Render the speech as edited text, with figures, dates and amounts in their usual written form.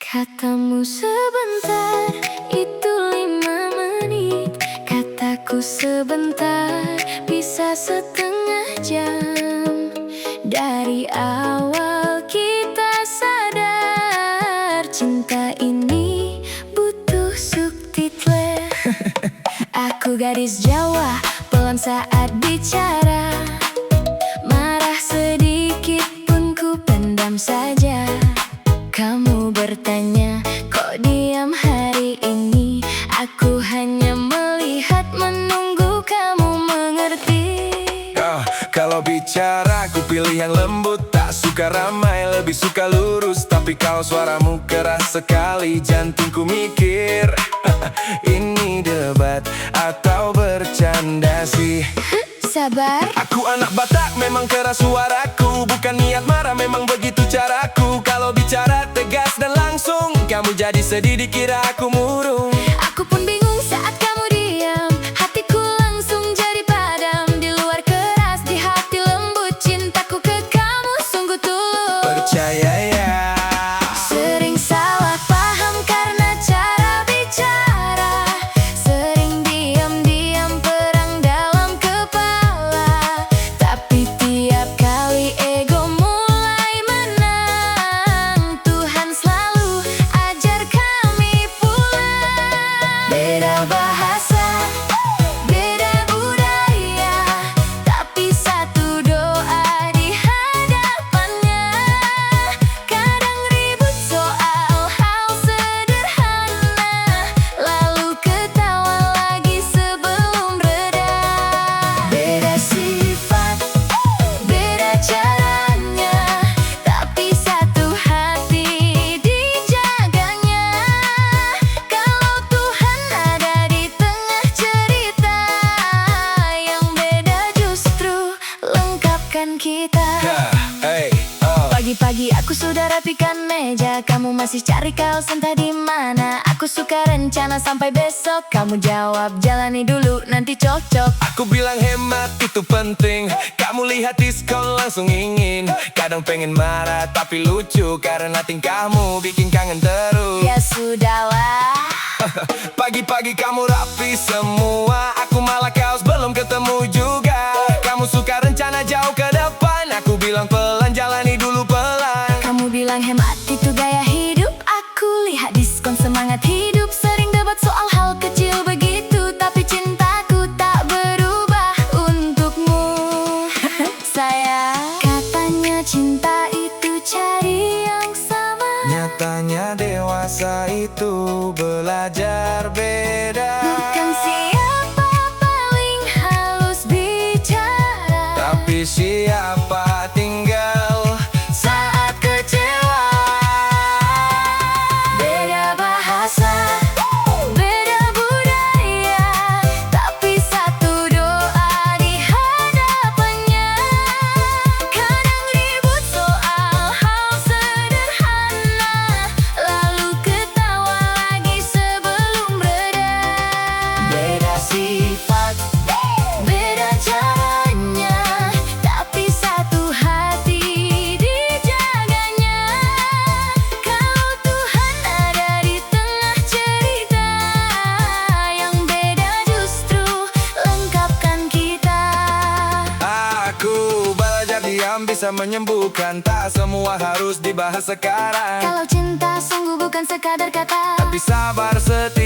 Katamu sebentar, itu 5 menit. Kataku sebentar, bisa setengah jam. Dari awal kita sadar, cinta ini butuh subtitle. Aku gadis Jawa, pelan saat bicara. Marah sedikit pun ku pendam saja. Kamu bertanya, kok diam hari ini? Aku hanya melihat, menunggu kamu mengerti. Kalau bicara, aku pilih yang lembut. Tak suka ramai, lebih suka lurus. Tapi kau suaramu keras sekali, jantungku mikir ini debat atau bercanda sih? Sabar. Aku anak Batak, memang keras suaraku. Bukan niat marah, memang begitu caraku. Kalau bicara tegas dan langsung, kamu jadi sedih dikira aku murung. Aku pun bingung saat kamu diam. Hatiku langsung jadi padam. Di luar keras, di hati lembut. Cintaku ke kamu sungguh tulus. Percaya ya. Sering salah paham karena cara bicara. Sering diam-diam perang dalam kepala. Tapi tiap kali ego mulai menang, Tuhan selalu ajar kami pulang. Beda bahasa, beda budaya, tapi satu doa di hadapannya. Kadang ribut soal hal sederhana, lalu ketawa lagi sebelum reda. Beda sifat, beda caranya, tapi satu hati dijaganya. Kalau Tuhan ada di tengah cerita, yang beda justru lengkapkan kita. Pagi-pagi aku sudah rapikan meja, kamu masih cari kaosan tadi mana? Aku suka rencana sampai besok, kamu jawab jalani dulu nanti cocok. Aku bilang hemat itu penting. Kamu lihat diskon langsung ingin. Kadang pengen marah tapi lucu, karena tingkahmu bikin kangen terus. Ya sudahlah. Pagi-pagi kamu rapi semua, aku malah kaos belum ketemu juga. Kamu suka rencana jauh ke depan, aku bilang pelan, jalani dulu pelan. Kamu bilang hemat itu gaya hidup, aku lihat diskon semangat hidup. Sering debat soal hal kecil begitu, tapi cintaku tak berubah untukmu. Sayang, katanya cinta itu cari yang sama. Nyatanya dewasa itu belajar beda. Bukan siapa paling halus bicara, Tapi siapa tinggal saat kecewa. Beda bahasa, beda budaya, tapi satu doa di hadapannya. Kadang ribut soal hal sederhana, lalu ketawa lagi sebelum reda. Beda sifat, beda caranya, tapi satu hati dijaganya. Kalau Tuhan ada di tengah cerita, yang beda justru lengkapkan kita. Aku belajar diam bisa menyembuhkan. Tak semua harus dibahas sekarang. Kalau cinta sungguh bukan sekadar kata, Tapi sabar setia